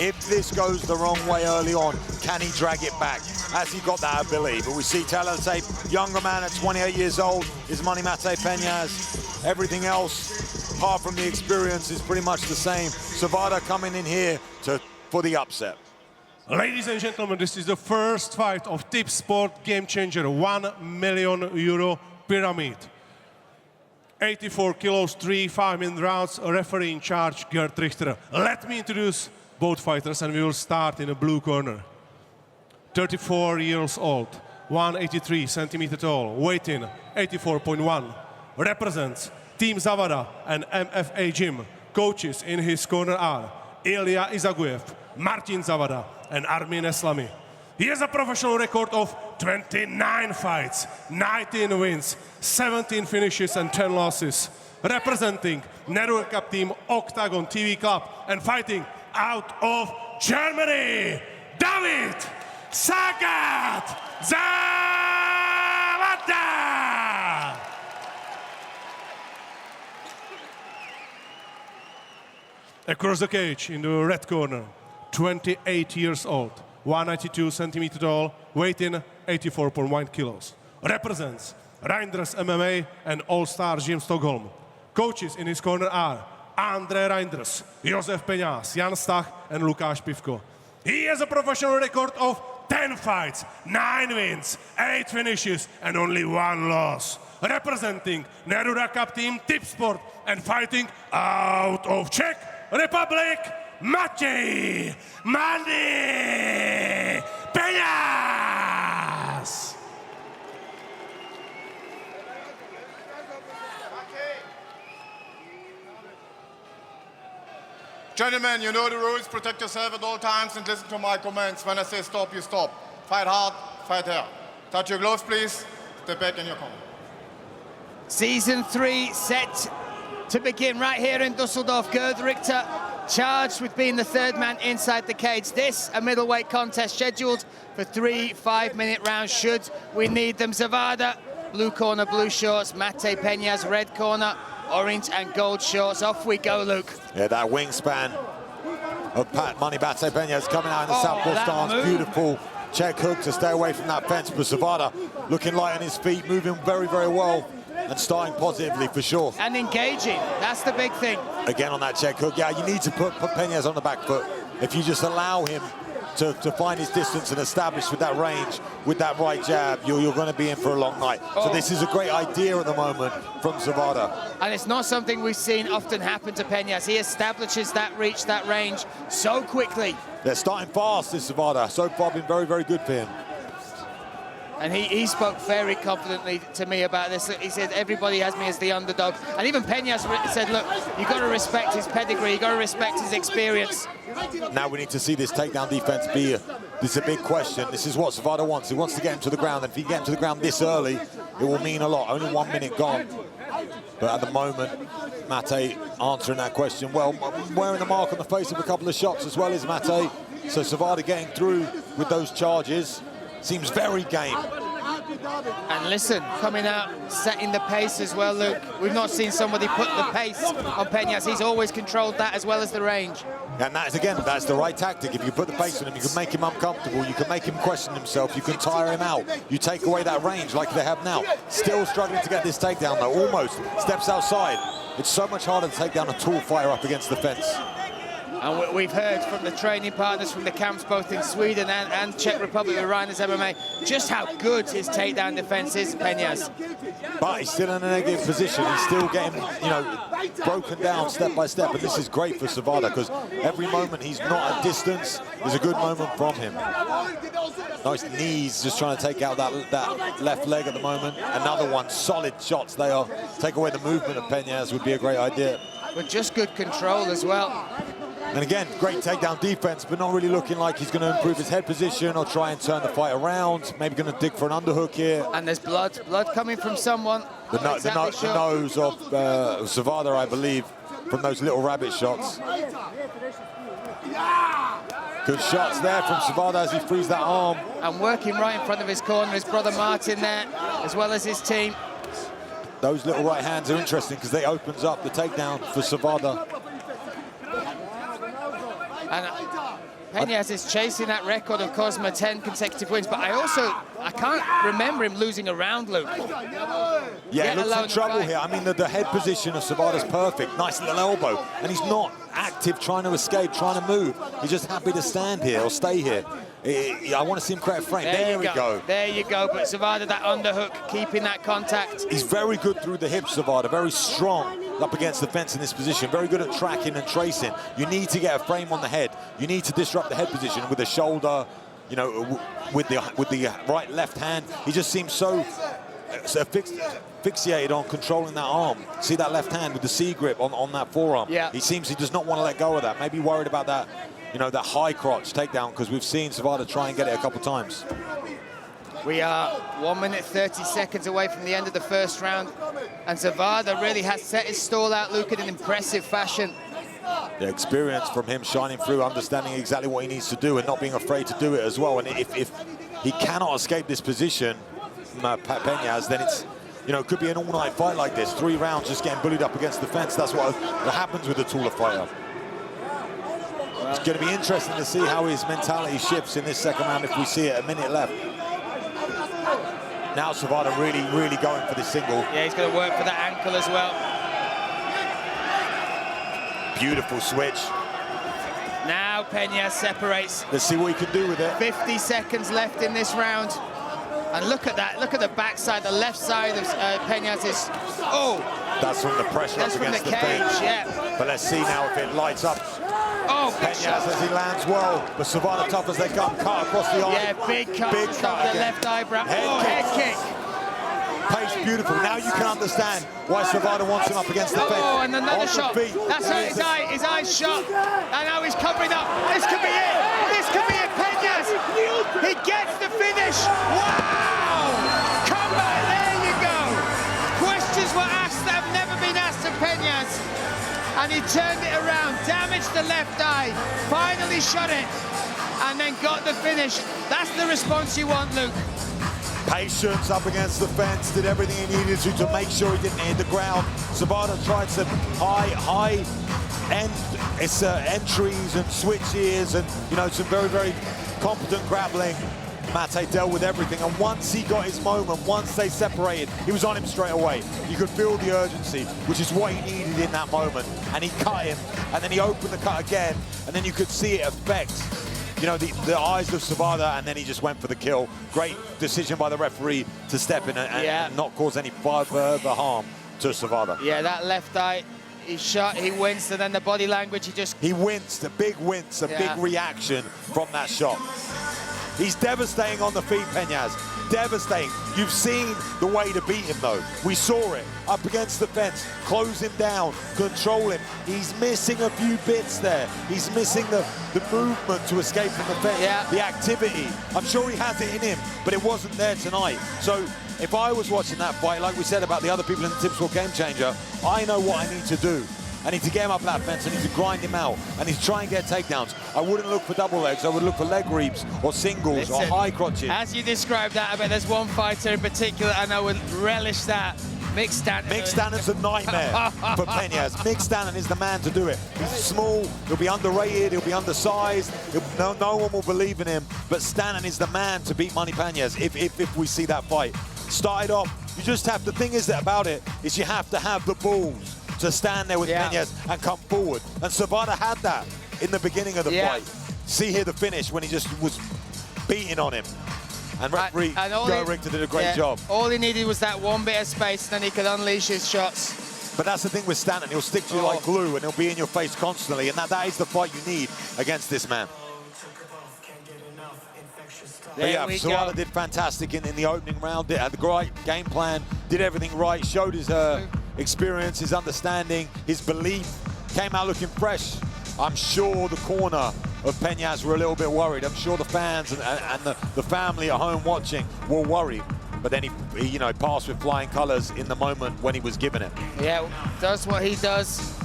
If this goes the wrong way early on, can he drag it back? Has he got that ability? But we see Tape, younger man at 28 years old, his money Matěj Peňáz. Everything else, apart from the experience, is pretty much the same. Zawada coming in here for the upset. Ladies and gentlemen, this is the first fight of Tipsport Gamechanger, €1 million pyramid. 84 kilos, 3 5-minute rounds, referee in charge, Gerd Richter. Let me introduce both fighters, and we will start in the blue corner. 34 years old, 183 centimeter tall, weight in 84.1. Represents Team Zawada and MFA Gym. Coaches in his corner are Ilya Izaguev, Martin Zawada, and Armin Eslami. He has a professional record of 29 fights, 19 wins, 17 finishes and 10 losses. Representing Network Cup team OKTAGON TV Club and fighting out of Germany, David Sagat Zawada! Across the cage in the red corner, 28 years old, 192 centimeter tall, weight in 84.1 kilos. Represents Reinders MMA and All-Star Gym Stockholm. Coaches in his corner are Andre Reinders, Josef Peňáz, Jan Stach, and Lukáš Pivko. He has a professional record of 10 fights, 9 wins, 8 finishes, and only 1 loss. Representing Neruda Cup team Tipsport and fighting out of Czech Republic, Matěj Peňáz! Gentlemen, you know the rules. Protect yourself at all times and listen to my commands. When I say stop, you stop. Fight hard, fight hard. Touch your gloves, please. Step back in your corner. Season 3 set to begin right here in Dusseldorf. Gerd Richter charged with being the third man inside the cage. This, a middleweight contest scheduled for 3 5-minute rounds should we need them. Zawada, blue corner, blue shorts. Matěj Peňáz, red corner, orange and gold shorts. Off we go, Luke. Yeah, that wingspan of Matěj Peňáz coming out in the southpaw stance. Move. Beautiful check hook to stay away from that fence. But Zawada looking light on his feet, moving very, very well. And starting positively for sure. And engaging, that's the big thing. Again on that check hook, yeah, you need to put Peñáz on the back foot. If you just allow him to find his distance and establish with that range, with that right jab, you're going to be in for a long night. So this is a great idea at the moment from Zawada. And it's not something we've seen often happen to Peñáz. He establishes that reach, that range so quickly. They're starting fast, this Zawada. So far been very, very good for him. And he spoke very confidently to me about this. He said, everybody has me as the underdog. And even Peñáz said, look, you've got to respect his pedigree, you've got to respect his experience. Now we need to see this takedown defense be this is a big question. This is what Zawada wants. He wants to get him to the ground. And if he get him to the ground this early, it will mean a lot. Only 1 minute gone. But at the moment, Matěj answering that question well, wearing the mark on the face of a couple of shots as well as Matěj. So Zawada getting through with those charges. Seems very game. And listen, coming out, setting the pace as well, Luke. We've not seen somebody put the pace on Peñáz. He's always controlled that as well as the range. And that is, again, that's the right tactic. If you put the pace on him, you can make him uncomfortable. You can make him question himself. You can tire him out. You take away that range like they have now. Still struggling to get this takedown, though. Almost steps outside. It's so much harder to take down a tall fighter up against the fence. And we've heard from the training partners from the camps both in Sweden and Czech Republic with Reinders MMA just how good his takedown defense is, Peñáz. But he's still in a negative position. He's still getting, broken down step by step. And this is great for Zawada because every moment he's not at distance is a good moment from him. Nice knees, just trying to take out that left leg at the moment. Another one, solid shots they are. Take away the movement of Peñáz would be a great idea. But just good control as well. And again, great takedown defense, but not really looking like he's going to improve his head position or try and turn the fight around. Maybe going to dig for an underhook here. And there's blood coming from someone. The nose of Zawada, I believe, from those little rabbit shots. Good shots there from Zawada as he frees that arm. And working right in front of his corner, his brother Martin there, as well as his team. Those little right hands are interesting because they opens up the takedown for Zawada. Peñáz is chasing that record of Cosma, 10 consecutive wins, but I can't remember him losing a round, Luke. Yeah, he looks in trouble here. I mean, the head position of Zawada's perfect. Nice little elbow. And he's not active, trying to escape, trying to move. He's just happy to stand here or stay here. I want to see him create a frame. There we go. There you go. But Zawada, that underhook, keeping that contact. He's very good through the hips, Zawada. Very strong up against the fence in this position. Very good at tracking and tracing. You need to get a frame on the head. You need to disrupt the head position with the shoulder, you know, with the right left hand. He just seems so fixated on controlling that arm. See that left hand with the C grip on that forearm. Yeah. He seems he does not want to let go of that. Maybe worried about that, you know, that high crotch takedown, because we've seen Zawada try and get it a couple times. We are 1 minute 30 seconds away from the end of the first round, and Zawada really has set his stall out, Luke, in an impressive fashion. The experience from him shining through, understanding exactly what he needs to do and not being afraid to do it as well. And if he cannot escape this position, Peñáz, then it's, you know, it could be an all-night fight like this. 3 rounds just getting bullied up against the fence. That's what happens with a taller fighter. It's going to be interesting to see how his mentality shifts in this second round if we see it, a minute left. Now Zawada really going for this single. Yeah, he's going to work for that ankle as well. Beautiful switch. Now Peñáz separates. Let's see what he can do with it. 50 seconds left in this round. And look at that, look at the backside, the left side of Peñáz is, That's from the pressure that's up from against the the cage, fence. yeah. But let's see now if it lights up. Oh, big Peñáz shot. as he lands well, but Zawada tough as they come, cut across the eye. Yeah, big cut to the left eyebrow. Head kick. Pace beautiful. Now you can understand why Zawada wants him up against the fence. Oh, and another shot. Feet. That's how his eye shot. And now he's covering up. This could be it. This could be it, Peñáz. He gets the finish. Wow! Comeback, there you go. Questions were asked that have never been asked of Peñáz. And he turned it around, damaged the left eye, finally shot it, and then got the finish. That's the response you want, Luke. Patience up against the fence, did everything he needed to make sure he didn't hit the ground. Zawada tried some high end entries and switches and, you know, some very competent grappling. Matěj dealt with everything, and once he got his moment, once they separated, he was on him straight away. You could feel the urgency, which is what he needed in that moment. And he cut him, and then he opened the cut again, and then you could see it affect, you know, the eyes of Zawada, and then he just went for the kill. Great decision by the referee to step in and not cause any further harm to Zawada. Yeah, that left eye, he shot, he winced, and then the body language, he winced, a big wince, a big reaction from that shot. He's devastating on the feet, Peñáz. Devastating. You've seen the way to beat him, though. We saw it up against the fence. Close him down, control him. He's missing a few bits there. He's missing the movement to escape from the fence, the activity. I'm sure he has it in him, but it wasn't there tonight. So if I was watching that fight, like we said about the other people in the Tipsport Gamechanger, I know what I need to do. I need to get him up that fence, I need to grind him out, I need to try and get takedowns. I wouldn't look for double legs, I would look for leg reaps or singles or high crotches. As you described that, I bet there's one fighter in particular, and I would relish that. Mick Stanton. Mick Stanton's a nightmare for Peñáz. Mick Stanton is the man to do it. He's small, he'll be underrated, he'll be undersized, no one will believe in him, but Stanton is the man to beat Money Peñáz if we see that fight. Started off, you just have, the thing is that about it, is you have to have the balls to stand there with Peñáz and come forward. And Zawada had that in the beginning of the fight. See here the finish when he just was beating on him. And referee Joe Richter did a great job. All he needed was that one bit of space, and then he could unleash his shots. But that's the thing with Stanton, he'll stick to you like glue, and he'll be in your face constantly, and that is the fight you need against this man. But yeah, Zawada did fantastic in the opening round, had a great game plan, did everything right, showed his experience, his understanding, his belief, came out looking fresh. I'm sure the corner of Peñáz were a little bit worried. I'm sure the fans and the family at home watching were worried. But then he you know, passed with flying colors in the moment when he was given it. Yeah, does what he does.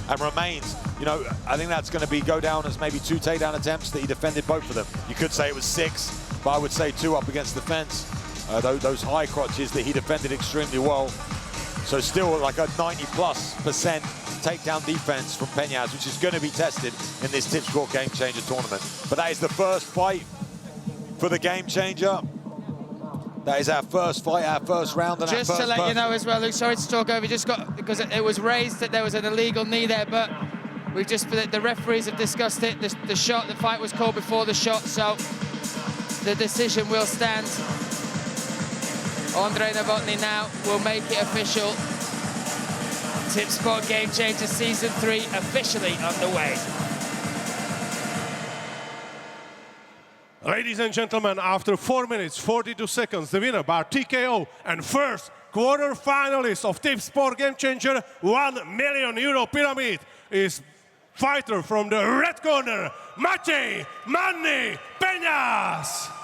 And remains, you know, I think that's going to go down as maybe 2 takedown attempts that he defended both of them. You could say it was 6, but I would say 2 up against the fence. Those high crotches that he defended extremely well. So still like a 90+% takedown defense from Peñáz, which is going to be tested in this Tipsport Gamechanger tournament. But that is the first fight for the Gamechanger. That is our first fight, our first round. And just to let you know as well, Luke, sorry to talk over, just got, because it was raised that there was an illegal knee there, but we've just, the referees have discussed it. The shot, the fight was called before the shot, so the decision will stand. Ondrej Novotny now will make it official. Tipsport Gamechanger Season 3 officially underway. Ladies and gentlemen, after 4 minutes, 42 seconds, the winner by TKO and first quarter-finalist of Tipsport Gamechanger €1 million pyramid is fighter from the red corner, Matěj Peňáz.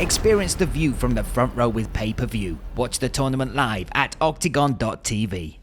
Experience the view from the front row with pay-per-view. Watch the tournament live at OKTAGON.tv.